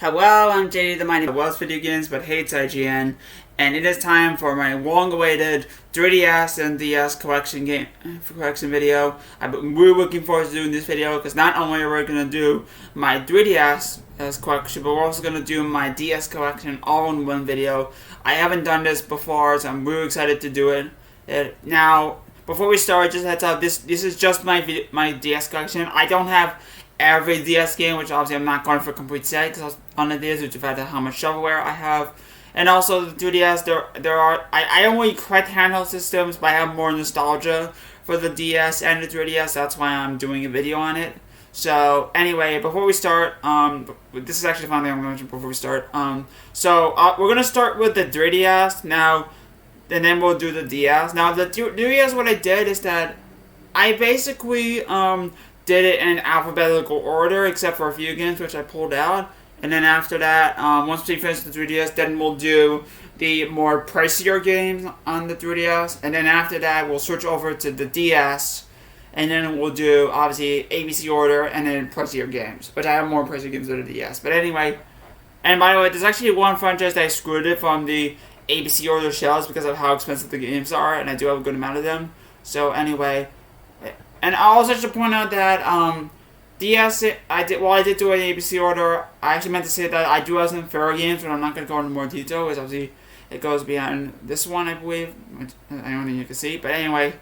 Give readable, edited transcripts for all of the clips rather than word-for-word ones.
Hello, I'm JD the Mighty loves video games but hates IGN, and it is time for my long-awaited 3DS and DS collection video. I've been really looking forward to doing this video because not only are we going to do my 3DS collection, but we're also going to do my DS collection all in one video. I haven't done this before, so I'm really excited to do it. Now, before we start, just heads up, this is just my DS collection. I don't have every DS game, which obviously I'm not going for a complete set because on the DS, due to the fact of how much shovelware I have. And also the 3DS, I only collect handheld systems, but I have more nostalgia for the DS and the 3DS. That's why I'm doing a video on it. So anyway, before we start, this is actually a fun thing I'm going to mention before we start. We're going to start with the 3DS now, and then we'll do the DS. Now the 3DS, what I did is that I basically did it in alphabetical order, except for a few games which I pulled out. And then after that, once we finish the 3DS, then we'll do the more pricier games on the 3DS. And then after that, we'll switch over to the DS. And then we'll do, obviously, ABC order and then pricier games. But I have more pricier games than the DS. But anyway, and by the way, there's actually one franchise that I excluded from the ABC order shelves because of how expensive the games are. And I do have a good amount of them. So anyway, and I also should point out that DS, I did do an ABC order. I actually meant to say that I do have some furthur games, but I'm not going to go into more detail because obviously it goes beyond this one, I believe. I don't think you can see, but anyway,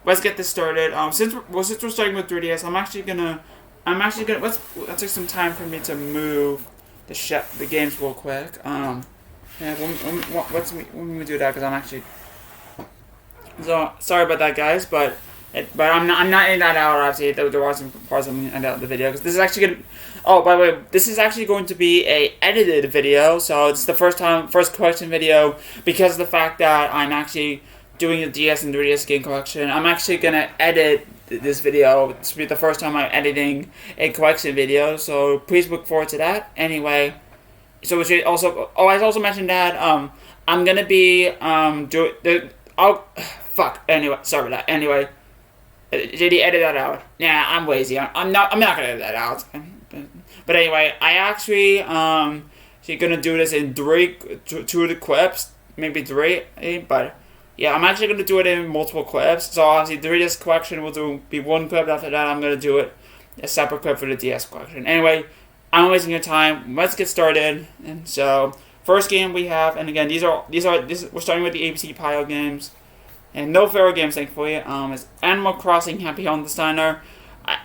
let's get this started. Since we're starting with 3DS, I'm actually gonna let's take some time for me to move the games real quick. Yeah, when we do that, because I'm actually sorry about that, guys, but I'm not editing that out, obviously. There are some parts I'm going to edit out of the video, because this is actually going to... Oh, by the way, this is actually going to be a edited video, so it's the first collection video, because of the fact that I'm actually doing the DS and 3DS game collection. I'm actually going to edit this video. This will be the first time I'm editing a collection video, so please look forward to that. Anyway, so we should also... Oh, I also mentioned that I'm going to be Anyway, sorry about that. Anyway... JD, edit that out. Yeah, I'm lazy. I'm not gonna edit that out. But anyway, I actually gonna do this in two of the clips, maybe three. But yeah, I'm actually gonna do it in multiple clips. So obviously, the 3DS collection will be one clip. After that, I'm gonna do it a separate clip for the DS collection. Anyway, I'm wasting your time. Let's get started. And so, first game we have, and again, we're starting with the ABC pile games. And no furthur games, thankfully. It's Animal Crossing Happy Home Designer.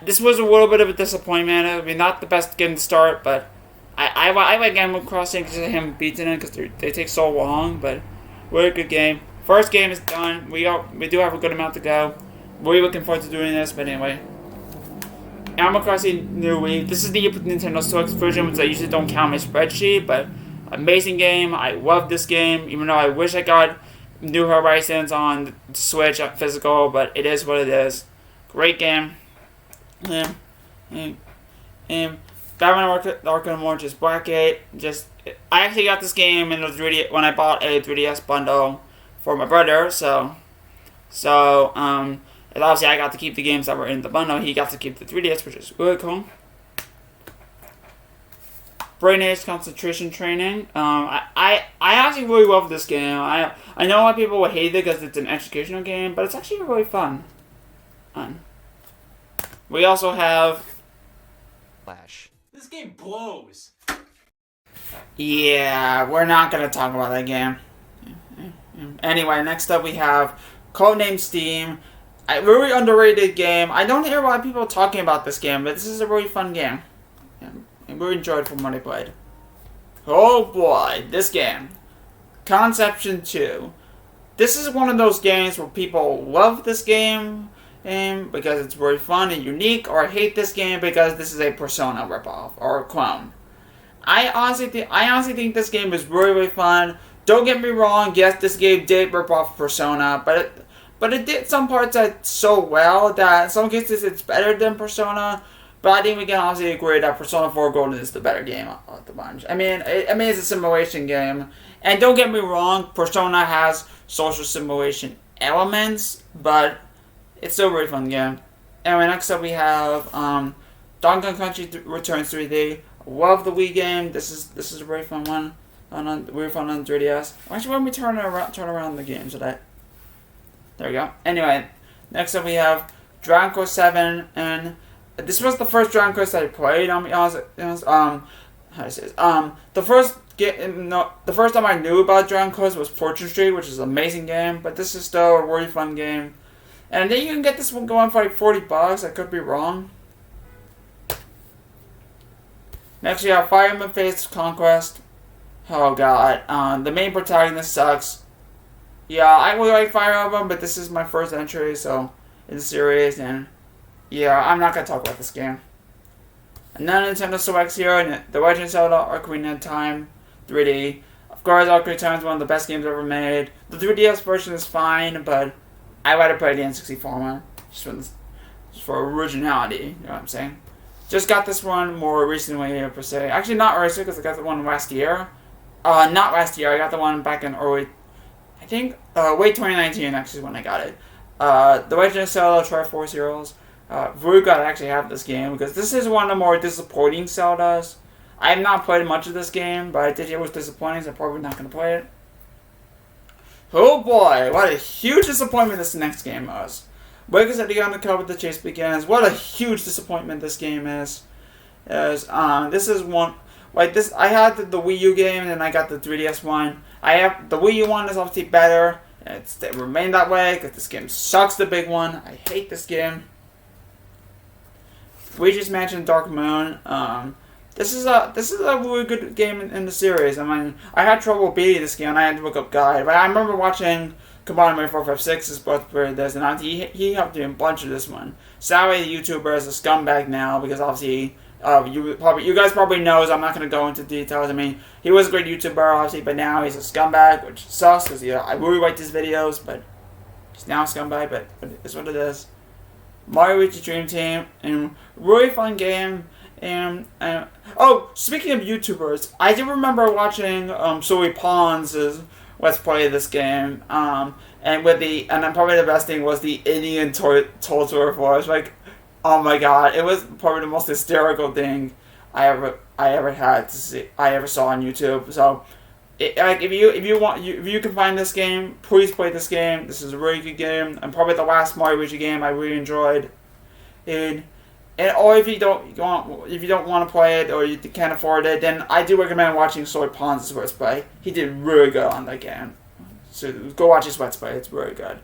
This was a little bit of a disappointment. I mean, not the best game to start, but I like Animal Crossing because of him beating it because they take so long. But really good game. First game is done. We do have a good amount to go. Really looking forward to doing this. But anyway, Animal Crossing New Week. This is the Nintendo Switch version, which I usually don't count my spreadsheet. But amazing game. I love this game, even though I wish I got New Horizons on Switch physical, but it is what it is. Great game. And Batman Arkham Origins Blackgate. I actually got this game in the 3D when I bought a 3DS bundle for my brother. So and obviously I got to keep the games that were in the bundle. He got to keep the 3DS, which is really cool. Brain Age Concentration Training. I actually really love this game. I know a lot of people would hate it because it's an educational game, but it's actually really fun. We also have Flash. This game blows. Yeah, we're not gonna talk about that game. Anyway, next up we have Codename Steam. A really underrated game. I don't hear a lot of people talking about this game, but this is a really fun game. I really enjoyed from what I played. Oh boy, this game. Conception 2. This is one of those games where people love this game because it's really fun and unique, or hate this game because this is a Persona ripoff or a clone. I honestly think this game is really, really fun. Don't get me wrong, yes, this game did rip off Persona, but it did some parts that so well that in some cases it's better than Persona. But I think we can obviously agree that Persona 4 Golden is the better game of the bunch. I mean, it's a simulation game. And don't get me wrong, Persona has social simulation elements, but it's still a really fun game. Anyway, next up we have Donkey Kong Country Returns 3D. Love the Wii game. This is a very fun one. Very fun on 3DS. Actually, when we turn around the games today. There we go. Anyway, next up we have Dragon Quest 7, and this was the first Dragon Quest I played. I'll be honest. How do I say this? The first time I knew about Dragon Quest was Fortune Street, which is an amazing game. But this is still a really fun game, and I think you can get this one going for like $40. I could be wrong. Next we have Fire Emblem Fates Conquest. Oh god, the main protagonist sucks. Yeah, I really like Fire Emblem, but this is my first entry, so in the series, and yeah, I'm not gonna talk about this game. And then Nintendo Selects here, and The Legend of Zelda: Ocarina of Time 3D. Of course, Ocarina of Time is one of the best games ever made. The 3DS version is fine, but I rather play the N64 one, just for originality. You know what I'm saying? Just got this one more recently, per se. Actually, not recently, because I got the one last year. Not last year. I got the one back in early, I think, late 2019 actually is when I got it. The Legend of Zelda Triforce Heroes. Really glad I actually have this game, because this is one of the more disappointing Zeldas. I have not played much of this game, but I did hear it was disappointing, so I'm probably not going to play it. Oh boy, what a huge disappointment this next game was. Wakers at the undercover, the chase begins. What a huge disappointment this game is. This is one... Like this, I had the Wii U game, and then I got the 3DS one. The Wii U one is obviously better. It remained that way because this game sucks. The big one. I hate this game. Luigi's Mansion Dark Moon. This is a really good game in the series. I mean, I had trouble beating this game, and I had to look up guide. But I remember watching Combined 456's both played this, and he helped me a bunch of this one. Sadly, the YouTuber is a scumbag now because obviously. You guys probably knows. I'm not going to go into details. I mean, he was a great YouTuber, obviously, but now he's a scumbag, which sucks because I really like his videos, but he's now a scumbag. But it's what it is. Mario Luigi Dream Team, and really fun game. And oh, speaking of YouTubers, I do remember watching Soy Pons' Let's Play this game. And then probably the best thing was the Indian tour voice, like. Oh my god! It was probably the most hysterical thing I ever had to see. I ever saw on YouTube. So, if you can find this game, please play this game. This is a really good game, and probably the last Mario Luigi game I really enjoyed. Or if you don't want to play it or you can't afford it, then I do recommend watching Soy Pons' Let's Play. He did really good on that game. So go watch his Let's Play. It's really good.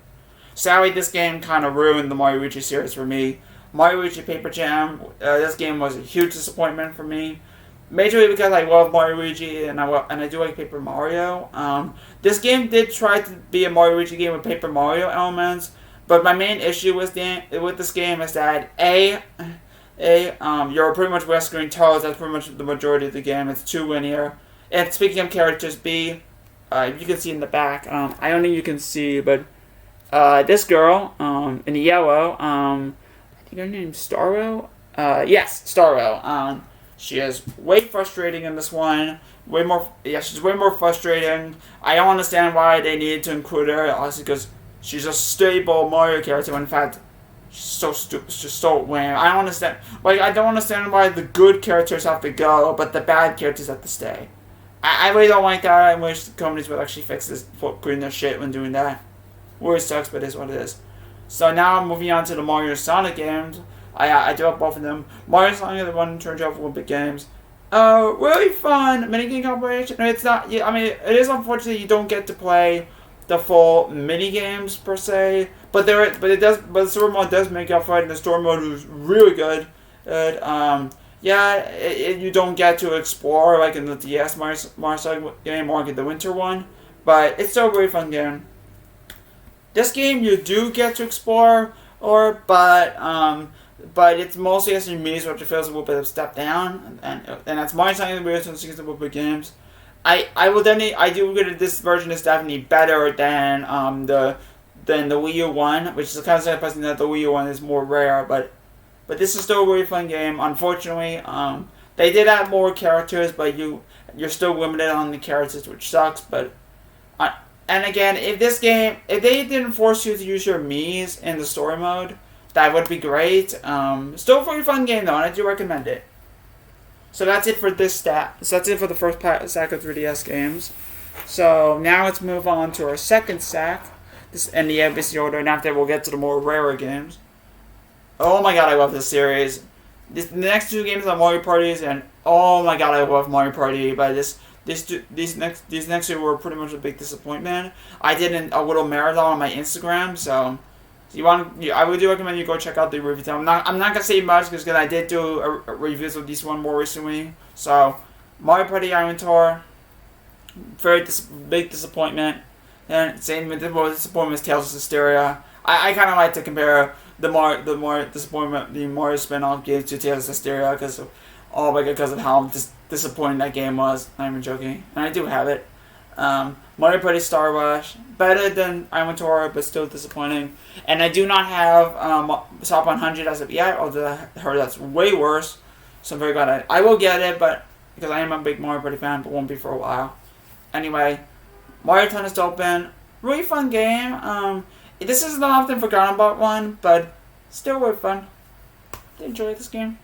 Sadly, this game kind of ruined the Mario Luigi series for me. Mario Luigi Paper Jam, this game was a huge disappointment for me. Majorly because I love Mario Luigi and I do like Paper Mario. This game did try to be a Mario Luigi game with Paper Mario elements, but my main issue with this game is that you're pretty much rescuing toads. That's pretty much the majority of the game. It's too linear. And speaking of characters, you can see in the back. I don't think you can see, but this girl in yellow. I think her name's Starro? Yes, Starro. She is way frustrating in this one. She's way more frustrating. I don't understand why they needed to include her, honestly, because she's a stable Mario character. In fact, she's so stupid. She's just so lame. I don't understand. I don't understand why the good characters have to go, but the bad characters have to stay. I really don't like that. I wish the companies would actually fix this, putting their shit when doing that. Really sucks, but it is what it is. So now moving on to the Mario Sonic games. I do have both of them. Mario Sonic the one turned out Olympic games. Really fun minigame compilation. No, it's not. Yeah, I mean, it is unfortunate you don't get to play the full minigames per se. But the story mode does make up for it, and the story mode is really good. You don't get to explore like in the DS Mario Sonic game or like the winter one, but it's still a really fun game. This game you do get to explore, but it's mostly as you meet, which feels a little bit of a step down, and that's my side of the weird since it's big games. I do agree that this version is definitely better than the Wii U one, which is kind of surprising that the Wii U one is more rare, but this is still a really fun game. Unfortunately, they did add more characters, but you're still limited on the characters, which sucks. But and again, if they didn't force you to use your Miis in the story mode, that would be great. Still a pretty fun game though, and I do recommend it. So that's it for this stat. So that's it for the first stack of 3DS games. So now let's move on to our second stack. This in the ABC order, and after we'll get to the more rarer games. Oh my god, I love this series. The next two games are Mario Parties, and oh my god, I love Mario Party. But these next two were pretty much a big disappointment. I did a little marathon on my Instagram, so I would recommend you go check out the review. I'm not gonna say much because I did do a reviews of these one more recently. So Mario Party Island Tour, very big disappointment. And same with the disappointment with Tales of Hysteria. I kind of like to compare the more disappointment the Mario spin-off games to Tales of Hysteria because of how disappointing that game was. Not even joking, and I do have it. Mario Party Star Rush, better than Island Tour, but still disappointing. And I do not have Top 100 as of yet, although I heard that's way worse. So I'm very glad I will get it, but because I am a big Mario Party fan, but won't be for a while. Anyway, Mario Tennis Open, really fun game. This is not often forgotten about one, but still really fun. I enjoy this game.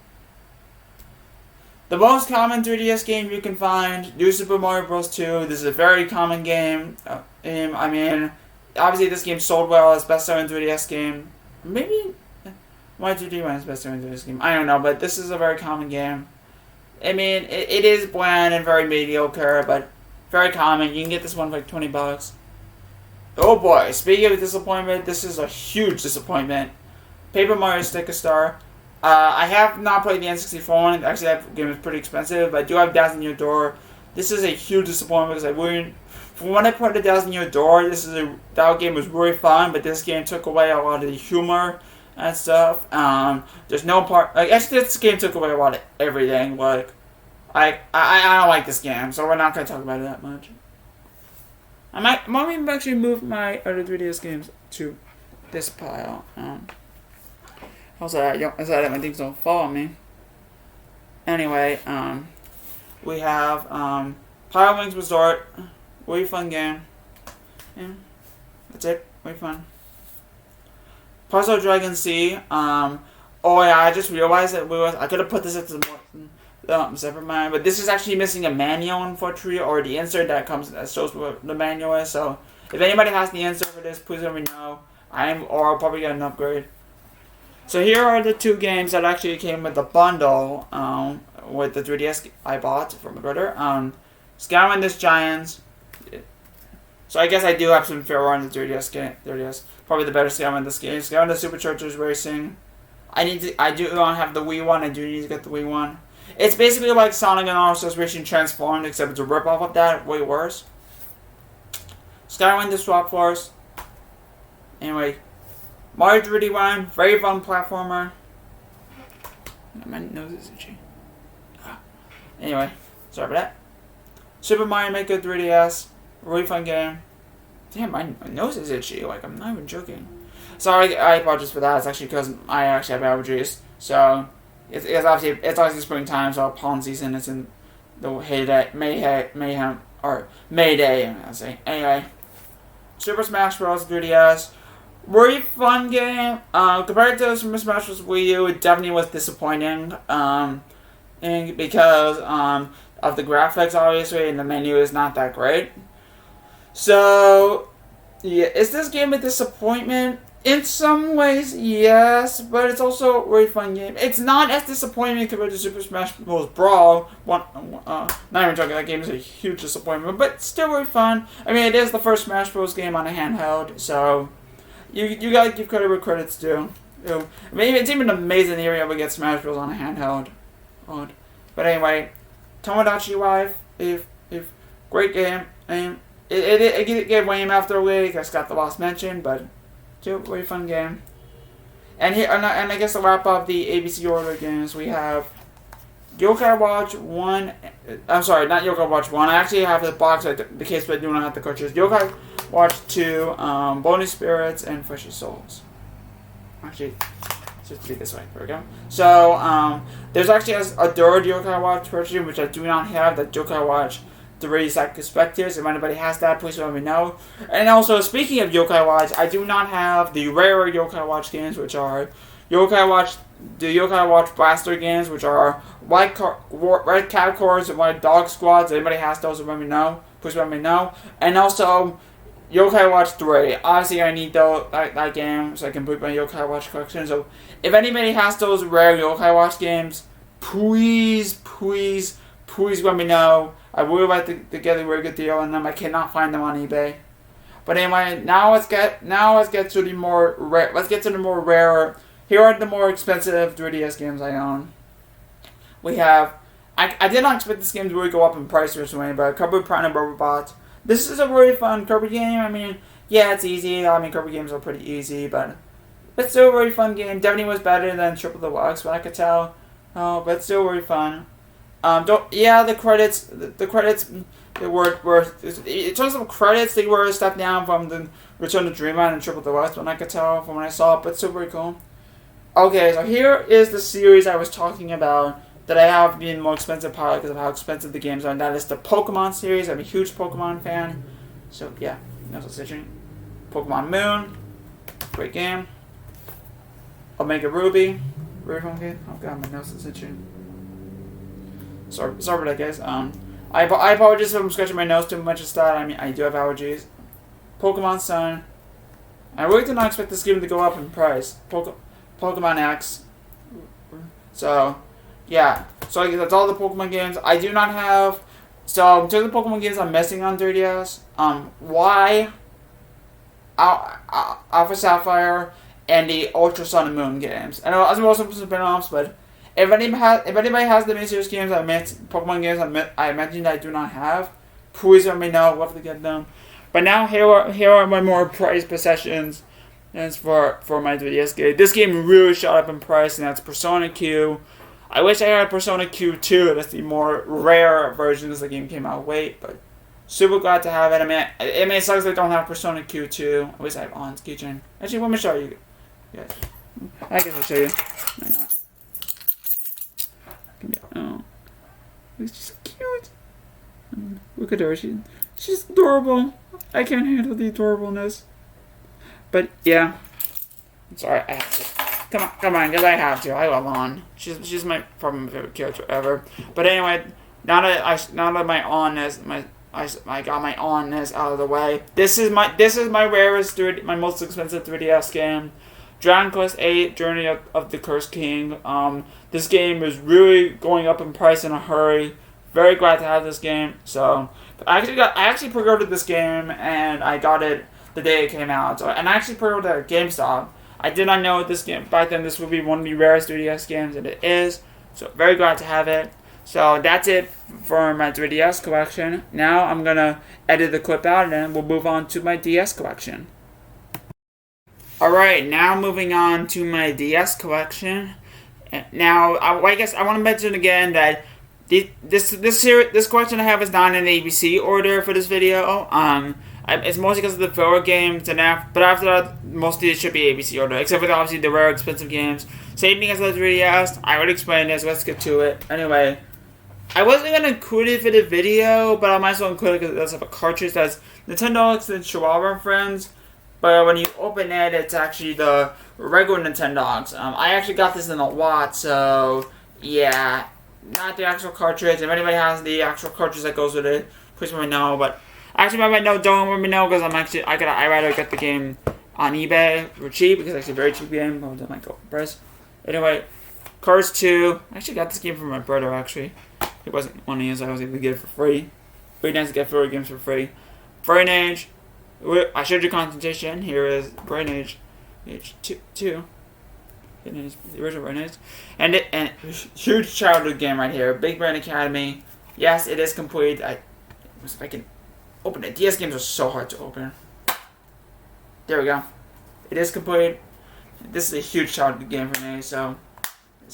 The most common 3DS game you can find, New Super Mario Bros. 2. This is a very common game. I mean, obviously this game sold well as best-selling 3DS game. Maybe Mario 2D won as best-selling 3DS game. I don't know, but this is a very common game. I mean, it is bland and very mediocre, but very common. You can get this one for like $20. Oh boy, speaking of disappointment, this is a huge disappointment. Paper Mario Sticker Star. I have not played the N64 one. Actually, that game is pretty expensive, but I do have Dazzling Your Door. This is a huge disappointment because from when I played the Dazzling Your Door, that game was really fun, but this game took away a lot of the humor and stuff. There's no part, actually this game took away a lot of everything. Like, I don't like this game, so we're not going to talk about it that much. I might actually move my other 3DS games to this pile. Also, that my things don't follow me. Anyway, we have Pile Wings Resort. Really fun game. Yeah, that's it. Really fun. Puzzle Dragon Sea. Oh yeah, I just realized that I could have put this into the separate mine, but this is actually missing a manual, unfortunately, or the insert that shows what the manual is. So if anybody has the insert for this, please let me know. Or I'll probably get an upgrade. So here are the two games that actually came with the bundle with the 3DS I bought from my brother. Skylanders Giants. So I guess I do have some fair on the 3DS game. 3DS, probably the better Skylanders game. Skylanders Superchargers Racing. I do not have the Wii one. I do need to get the Wii one. It's basically like Sonic and All-Stars Racing Transformed, except it's a ripoff of that. Way worse. Skylanders Swap Force. Anyway. Mario 3D One, very fun platformer. My nose is itchy. Anyway, sorry about that. Super Mario Maker 3DS, really fun game. Damn, my nose is itchy. Like, I'm not even joking. Sorry, I apologize for that. It's actually because I actually have allergies. So it's obviously springtime, so pollen season. It's in the heyday, mayhem or Mayday. I say anyway. Super Smash Bros. 3DS. Really fun game. Compared to Super Smash Bros. Wii U, it definitely was disappointing. And because of the graphics, obviously, and the menu is not that great. So, yeah, is this game a disappointment? In some ways, yes, but it's also a really fun game. It's not as disappointing compared to Super Smash Bros. Brawl. Not even joking, that game is a huge disappointment, but still really fun. I mean, it is the first Smash Bros. Game on a handheld, so You gotta give credit where credit's due. I mean, it's even amazing that you're able to get Smash Bros. On a handheld. But anyway, Tomodachi Life, if great game. And it gave Wayne after a week. I just got the last mention, but still really fun game. And I guess to wrap up the ABC order games, we have Yokai Watch 1. I'm sorry, not Yokai Watch 1. I actually have the box, the case, but I do not have the cartridge. Yokai Watch 2, Bony Spirits, and Fleshy Souls. Actually, just to be this way. There we go. So, there's actually a third Yokai Watch version, which I do not have, the Yokai Watch 3 Side Perspectives. If anybody has that, please let me know. And also, speaking of Yokai Watch, I do not have the rarer Yokai Watch games, which are the Yokai Watch Blaster games, which are Red Cat Cores and White Dog Squads. If anybody has those, let me know. Please let me know. And also, Yokai Watch 3. Obviously, I need that game so I can put my Yokai Watch collection. So, if anybody has those rare Yokai Watch games, please let me know. I would like to get a very good deal on them. I cannot find them on eBay. But anyway, now let's get to the more rare. Let's get to the more rare. Here are the more expensive 3DS games I own. We have. I did not expect this game to really go up in price recently, but Kirby Prime and Robobot. This is a really fun Kirby game. I mean, yeah, it's easy. I mean, Kirby games are pretty easy, but it's still a really fun game. Definitely was better than Triple Deluxe, what I could tell. Oh, but it's still really fun. The credits. They were in terms of credits, they were a step down from the Return to Dreamland and Triple Deluxe, what I could tell from when I saw it, but it's still very cool. Okay, so here is the series I was talking about that I have been more expensive probably because of how expensive the games are, and that is the Pokemon series. I'm a huge Pokemon fan. So, yeah, that's what's itching. Pokemon Moon, great game. Omega Ruby, very fun game. Oh god, my nose is itching. Sorry for that, guys. I apologize if I'm scratching my nose too much and stuff. I mean, I do have allergies. Pokemon Sun. I really did not expect this game to go up in price. Pokemon X. So, yeah. So I guess that's all the Pokemon games. I do not have. So in terms of Pokemon games I'm missing on 3DS, Y, Alpha Sapphire, and the Ultra Sun and Moon games. I know as well some spin-offs, but if anybody has the miniseries games Pokemon games I mentioned I do not have, please let me know. I'd love to get them. But now here are my more prized possessions. That's for my 3DS game. This game really shot up in price, and that's Persona Q. I wish I had Persona Q2. That's the more rare version as the game came out late, but super glad to have it. I mean, it sucks I don't have Persona Q2. At least I have On's keychain. Actually, let me show you guys. I guess I'll show you. Why not? Oh, she's so cute. Look at her. She's adorable. I can't handle the adorableness. But yeah, sorry, I have to. Come on, because I have to. I love On. She's probably my favorite character ever. But anyway, now that my onness, I got my onness out of the way. This is my rarest, my most expensive 3DS game. Dragon Quest VIII: Journey of the Cursed King. This game is really going up in price in a hurry. Very glad to have this game. So I actually pre-ordered this game and I got it the day it came out. So, and I actually pre-ordered it at GameStop. I did not know this game back then. This would be one of the rarest 3DS games, and it is. So very glad to have it. So that's it for my 3DS collection. Now I'm gonna edit the clip out, and then we'll move on to my DS collection. Alright, now moving on to my DS collection. Now, I guess I want to mention again that this collection I have is not in ABC order for this video. It's mostly because of the filler games, but after that, mostly it should be ABC order, except for obviously the rare expensive games. Same thing as the 3DS. I already explained this. Let's get to it. Anyway, I wasn't gonna include it for the video, but I might as well include it because it does have a cartridge that's Nintendo and Chihuahua and Friends. But when you open it, it's actually the regular Nintendogs. I actually got this in a lot, so yeah, not the actual cartridge. If anybody has the actual cartridge that goes with it, please let me know. But actually, don't let me know because I rather get the game on eBay for cheap because it's actually a very cheap game. That might go for price. Anyway, Cars 2. I actually got this game from my brother. Actually, it wasn't one of his. I was able to get it for free. Very nice to get furry games for free. Brain Age. I showed you Concentration. Here is Brain Age. Age 2. The original Brain Age. And huge childhood game right here. Big Brain Academy. Yes, it is complete. If I can open it. DS games are so hard to open. There we go. It is complete. This is a huge childhood game for me. So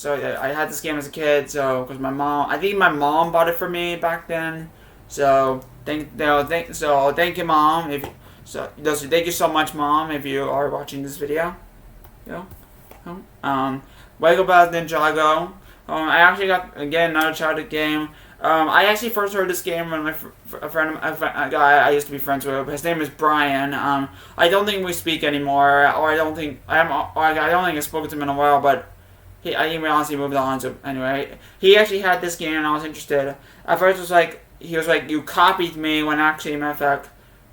I had this game as a kid. So because I think my mom bought it for me back then. So thank you, Mom. Thank you so much, Mom, if you are watching this video. Lego Battle Ninjago. I actually got again another childhood game. I actually first heard this game when a guy I used to be friends with. His name is Brian. I don't think we speak anymore, or I don't think I've spoken to him in a while. But I honestly moved on. So anyway, he actually had this game, and I was interested. At first, he was like, you copied me, when actually, matter of fact,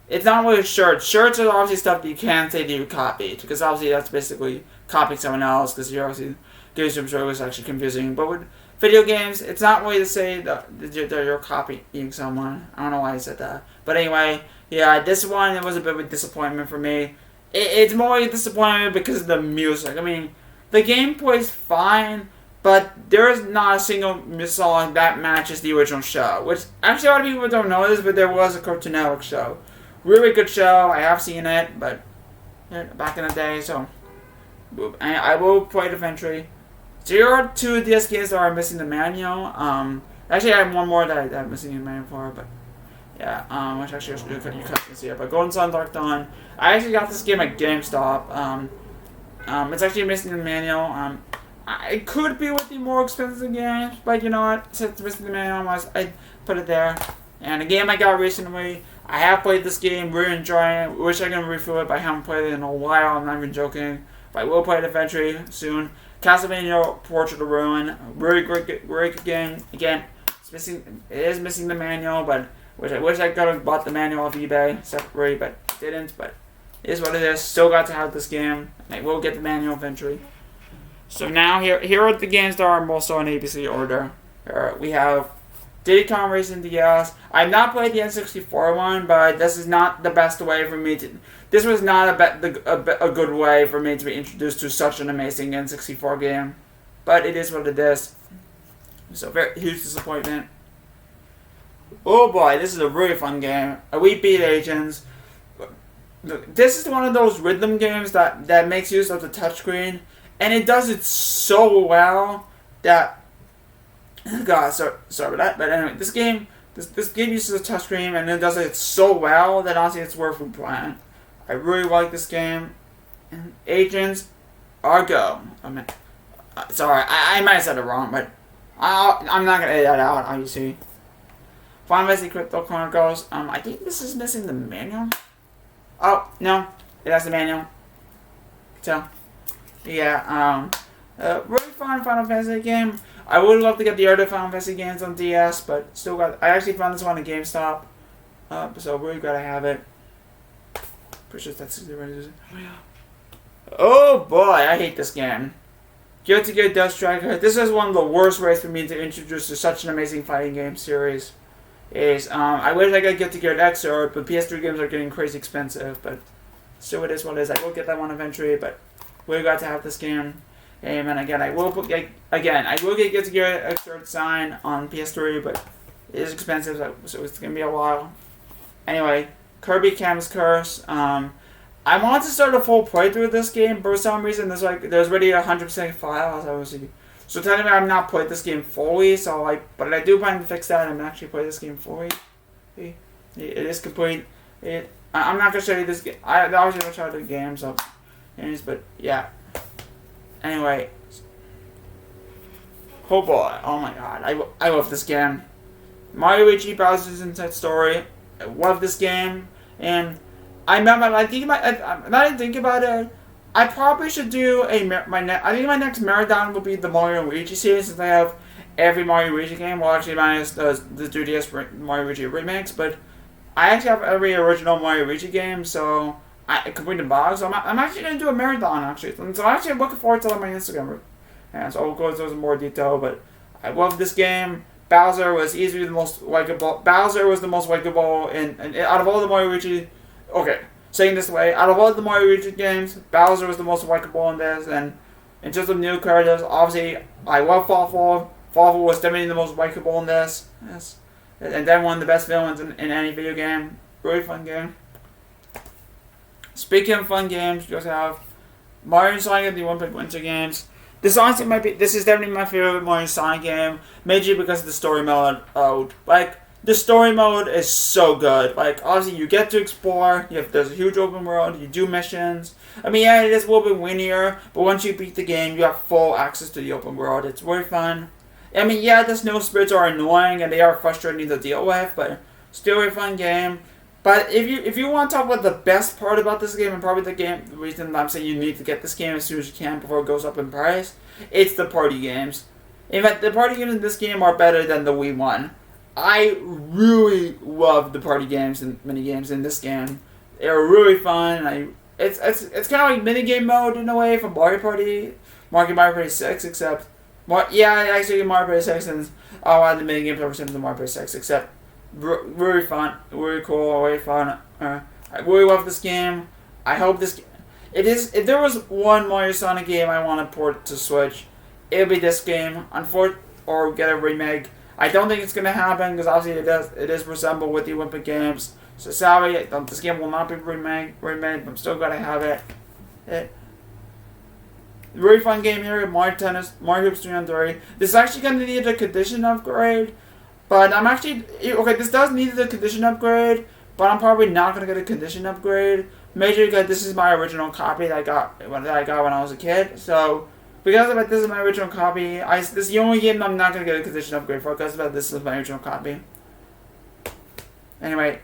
it's not really shirts. Shirts are obviously stuff that you can't say that you copied, because obviously that's basically copying someone else, because you're obviously doing some sort was actually confusing. But with video games, it's not really to say that you're copying someone. I don't know why I said that. But anyway, yeah, this one, it was a bit of a disappointment for me. It's more a disappointment because of the music. I mean, the gameplay is fine, but there is not a single song that matches the original show. Which, actually, a lot of people don't know this, but there was a Cartoon Network show. Really good show. I have seen it, but back in the day, so I will play it eventually. There are 2 DS games that are missing the manual. Actually, I have one more that I'm missing the manual for, but yeah, which actually you can see it. But Golden Sun, Dark Dawn. I actually got this game at GameStop. It's actually missing the manual. It could be with the more expensive games, but you know what? Since it's missing the manual, I put it there. And a game I got recently. I have played this game, really enjoying it. Wish I could review it, but I haven't played it in a while. I'm not even joking. But I will play it eventually soon. Castlevania Portrait of Ruin, really great game. Again, it is missing the manual, but I wish I could have bought the manual off eBay separately, but didn't. But it is what it is. Still got to have this game, and I will get the manual eventually. So now here are the games that are also in ABC order. We have Diddy Kong Racing DS. I've not played the N64 one, but this is not the best way for me to. This was not a good way for me to be introduced to such an amazing N64 game. But it is what it is. So, very huge disappointment. Oh boy, this is a really fun game. We beat agents. This is one of those rhythm games that makes use of the touchscreen. And it does it so well that... God, sorry about that. But anyway, this game uses a touchscreen and it does it so well that honestly it's worth playing. I really like this game. And agents are go. I mean, sorry, I might have said it wrong, but I'm not gonna edit that out. Obviously, Final Fantasy Crypto Chronicles. I think this is missing the manual. Oh no, it has the manual. So, yeah. Really fun Final Fantasy game. I would love to get the other Final Fantasy games on DS, but still got. I actually found this one at GameStop, so really glad I have it. Pretty sure that's the Oh boy, I hate this game. Guilty Gear Dust Striker. This is one of the worst ways for me to introduce to such an amazing fighting game series. I wish I could get Guilty Gear Xrd, but PS3 games are getting crazy expensive. But still, it is what it is. I will get that one eventually, but really glad to have this game. And again, I will get Guilty Gear Xrd signed on PS3, but it is expensive, so it's gonna be a while. Anyway. Kirby Cam's Curse. I wanted to start a full playthrough of this game, but for some reason there's already 100% files. Obviously, so technically I've not played this game fully. But I do plan to fix that and actually play this game fully. It is complete. I'm not gonna show you this game. I obviously gonna show you the games up, but yeah. Anyway, oh boy, oh my god, I love this game. Mario Luigi Bowser's Inside Story. I love this game, and I remember. I think about it. I probably should do I think my next marathon will be the Mario Luigi series, since I have every Mario Luigi game. Well, actually, minus the 3DS Mario Luigi remakes, but I actually have every original Mario Luigi game, so I completed the box. So I'm actually gonna do a marathon actually. So I'm actually looking forward to it on my Instagram, and so I'll go into those in more detail. But I love this game. Bowser was easily the most likable. Bowser was the most likable and out of all the Mario Luigi. Okay, saying this way, out of all the Mario Luigi games, Bowser was the most likable in this. And in terms of new characters, obviously, I love Fawful. Fawful was definitely the most likable in this. Yes, and then one of the best villains in any video game. Really fun game. Speaking of fun games, you also have Mario and Sonic, the Olympic Winter Games. This is definitely my favorite Mario Sonic game, mainly because of the story mode. The story mode is so good. Obviously you get to explore, there's a huge open world, you do missions. I mean, yeah, it is a little bit linear, but once you beat the game, you have full access to the open world. It's really fun. I mean, yeah, the snow spirits are annoying and they are frustrating to deal with, but still a fun game. But if you want to talk about the best part about this game, and probably the reason I'm saying you need to get this game as soon as you can before it goes up in price, it's the party games. In fact, the party games in this game are better than the Wii one. I really love the party games and mini games in this game. They're really fun. It's kind of like minigame mode in a way from Mario Party 6, except actually Mario Party 6 and a lot of the minigames are similar to Mario Party 6, except really fun, really cool, really fun. I really love this game. I hope this. It is. If there was one Mario Sonic game I want to port to Switch, it would be this game. Or get a remake. I don't think it's gonna happen because obviously it is resemble with the Olympic Games. So sorry, this game will not be remade, but I'm still gonna have it. Really fun game here, Mario Tennis, Mario Hoops 3 on 3. This is actually gonna need a condition upgrade, but I'm actually okay. This does need a condition upgrade, but I'm probably not gonna get a condition upgrade. Major because this is my original copy that I got when I was a kid. So because of it, this is my original copy. This is the only game I'm not gonna get a condition upgrade for. Because of it, this is my original copy. Anyway.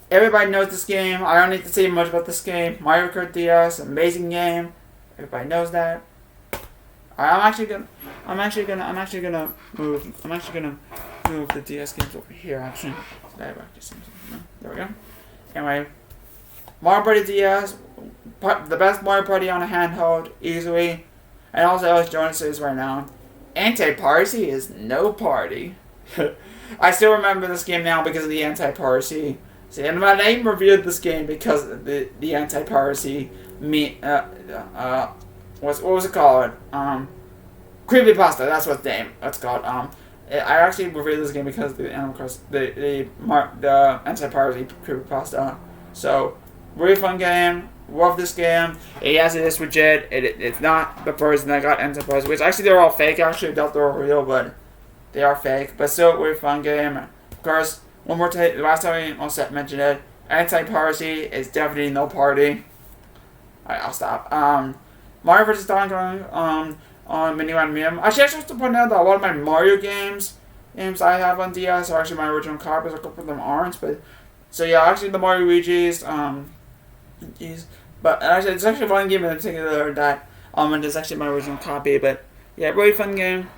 Everybody knows this game. I don't need to say much about this game. Mario Kart DS, amazing game. Everybody knows that. I'm actually gonna move the DS games over here. Actually, there we go. Anyway, Mario Party DS, the best Mario Party on a handheld, easily, and also as Jonas says right now, anti-piracy is no party. I still remember this game now because of the anti-piracy. See, and my name revealed this game because of the anti-piracy what was it called? Creepypasta, that's what it's called. I actually revealed this game because of the anti-piracy creepypasta. So, really fun game. Love this game. Yes, it is legit. It's not the person that got anti-piracy, which actually they're all fake. Actually, I doubt they're all real, but they are fake. But still, really fun game. Of course. One more time, the last time I mentioned it, anti-piracy is definitely no party. Alright, I'll stop. Mario vs. Donkey Kong on Mini One Meme. Actually, I should point out that a lot of my Mario games I have on DS are actually my original copies. A couple of them aren't, but so yeah, actually the Mario Luigi's, but actually it's actually one game in particular that it's actually my original copy. But yeah, really fun game.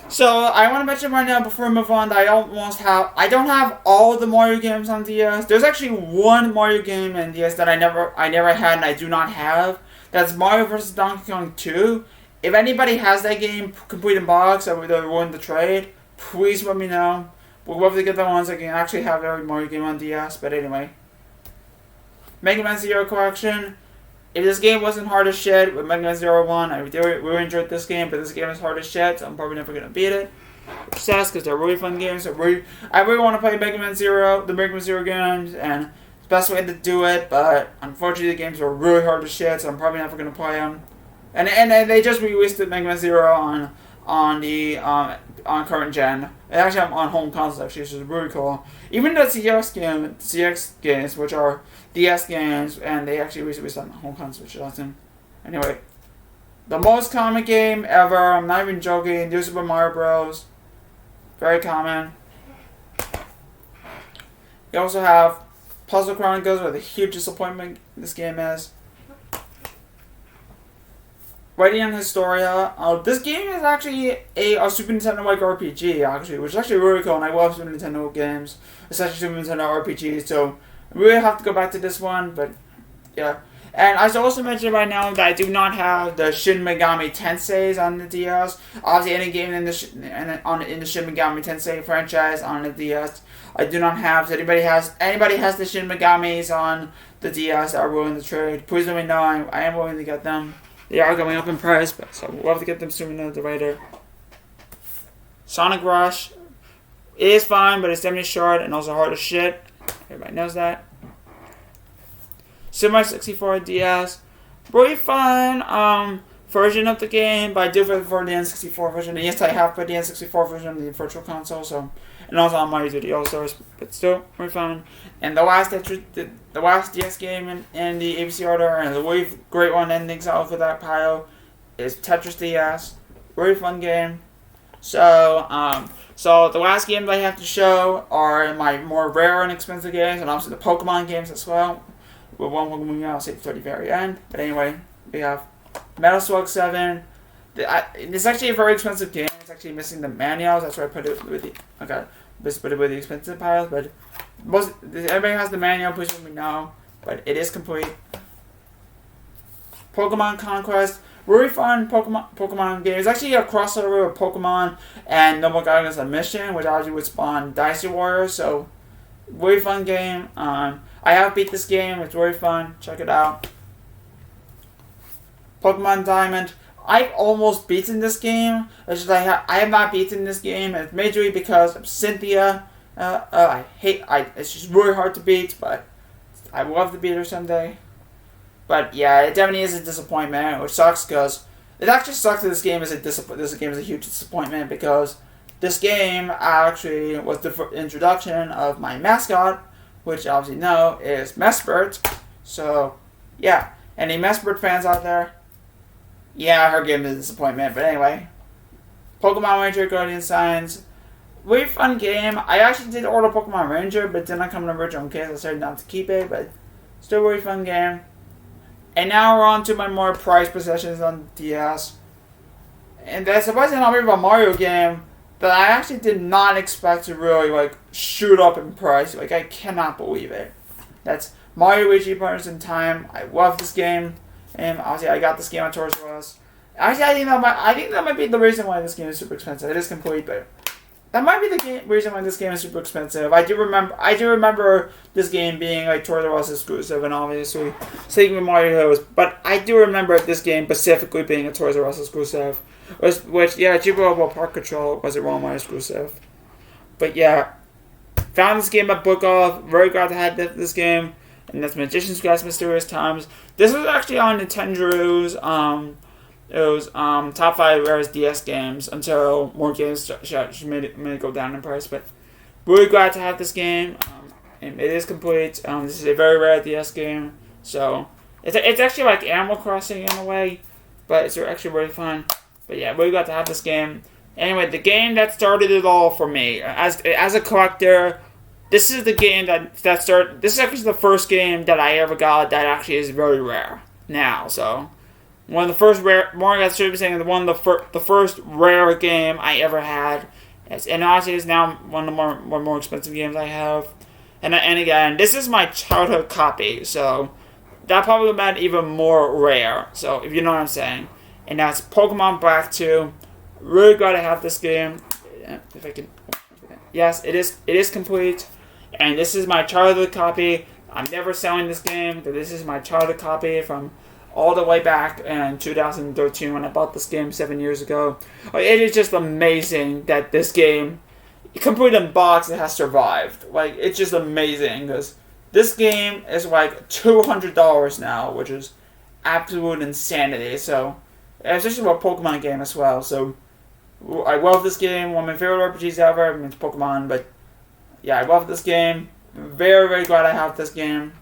So, I want to mention right now, before we move on, that I don't have all the Mario games on DS. There's actually one Mario game in DS that I never had and I do not have. That's Mario vs. Donkey Kong 2. If anybody has that game complete in box or they're willing to trade, please let me know. We'd love to get the ones that can actually have every Mario game on DS, but anyway. Mega Man Zero Collection. If this game wasn't hard as shit with Mega Man Zero 1, I really enjoyed this game, but this game is hard as shit, so I'm probably never going to beat it. Which sucks, because they're really fun games. I really want to play the Mega Man Zero games, and it's the best way to do it, but unfortunately the games are really hard as shit, so I'm probably never going to play them. And they just released the Mega Man Zero on current gen. It actually on home consoles, actually, which is really cool. Even the CX games, which are DS games, and they actually released on home consoles, which is awesome. Anyway, the most common game ever, I'm not even joking, New Super Mario Bros. Very common. You also have Puzzle Chronicles, with a huge disappointment this game is. Radiant Historia. This game is actually a Super Nintendo-like RPG, actually, which is actually really cool, and I love Super Nintendo games, especially Super Nintendo RPGs, so I really have to go back to this one, but yeah. And I should also mention right now that I do not have the Shin Megami Tensei's on the DS. Obviously, any game in the Shin Megami Tensei franchise on the DS, I do not have. So anybody has the Shin Megamis on the DS that are willing to trade, please let me know. I am willing to get them. They are going up in price, but so we'll have to get them sooner than later. Sonic Rush. It is fine, but it's definitely short and also hard as shit. Everybody knows that. Super Mario 64 DS. Really fun version of the game, but I do prefer the N64 version. And yes, I have put the N64 version on the Virtual Console, so, and also on Mario 3D All-Stars, but still, really fun. And the last DS game in the ABC order, and the really great one ending out for that pile, is Tetris DS. Really fun game. So, so the last games I have to show are my more rare and expensive games, and obviously the Pokemon games as well. With one Pokemon, I'll save for the very end. But anyway, we have Metal Slug 7. It's actually a very expensive game. It's actually missing the manuals. That's why I put it with the just put it with the expensive piles. But everybody has the manual. Please let me know. But it is complete. Pokemon Conquest. Really fun Pokemon game. It's actually a crossover of Pokemon and Noble Guardians of Mission, which obviously would spawn Dicey Warriors. So, really fun game. I have beat this game. It's really fun. Check it out. Pokemon Diamond. I've almost beaten this game. It's just I have not beaten this game. It's majorly because of Cynthia. It's just really hard to beat, but I would love to beat her someday. But yeah, it definitely is a disappointment, which sucks because it actually sucks that this game is a huge disappointment because this game actually was the introduction of my mascot, which you obviously know is Mesprit. So yeah, any Mesprit fans out there? Yeah, her game is a disappointment, but anyway. Pokemon Ranger Guardian Signs. Really fun game. I actually did order Pokemon Ranger, but did not come in the original case. I decided not to keep it, but still really fun game. And now we're on to my more prized possessions on DS. And that's surprisingly not really a Mario game that I actually did not expect to really shoot up in price. I cannot believe it. That's Mario Luigi Partners in Time. I love this game. And obviously I got this game on Toys R Us. Actually, I think that might be the reason why this game is super expensive. It is complete, but that might be the reason why this game is super expensive. I do remember this game being Toys R Us exclusive, and obviously Super Mario Bros. But I do remember this game specifically being a Toys R Us exclusive, which Jupiter Park Control was a Walmart exclusive. But yeah, found this game at Book Off. Very glad to have this game. And that's Magician's Quest Mysterious Times. This was actually on Nintendo's top 5 rarest DS games until more games made it go down in price. But really glad to have this game. And it is complete. This is a very rare DS game. So it's actually like Animal Crossing in a way, but it's actually really fun. But yeah, really glad to have this game. Anyway, the game that started it all for me as a collector. This is the game that started. This is actually the first game that I ever got that actually is very rare now. So, one of the first rare. More I should be saying the first rare game I ever had. And honestly, it's now one of the more expensive games I have. And again, this is my childhood copy, so that probably meant even more rare. So if you know what I'm saying, and that's Pokemon Black 2. Really glad to have this game. If I can, yes, it is complete. And this is my childhood copy. I'm never selling this game. This is my childhood copy from all the way back in 2013 when I bought this game 7 years ago. It is just amazing that this game, complete in box, it has survived. It's just amazing because this game is $200 now, which is absolute insanity. So, especially a Pokemon game as well. So, I love this game. One of my favorite RPGs ever. I mean, it's Pokemon, but yeah, I love this game. Very, very glad I have this game.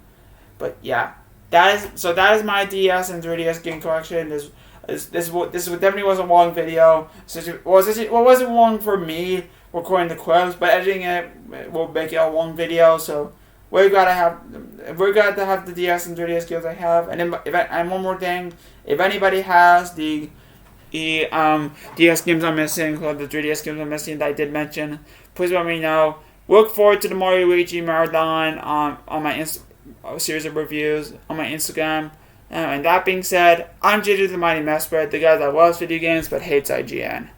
But yeah, that is my DS and 3DS game collection. This definitely wasn't a long video. It wasn't long for me recording the clips, but editing it will make it a long video. So we're glad to have the DS and 3DS games I have. And one more thing, if anybody has the DS games I'm missing, or the 3DS games I'm missing that I did mention, please let me know. Look forward to the Mario Luigi Marathon on my series of reviews on my Instagram. And that being said, I'm jdthemightymesprit, the guy that loves video games but hates IGN.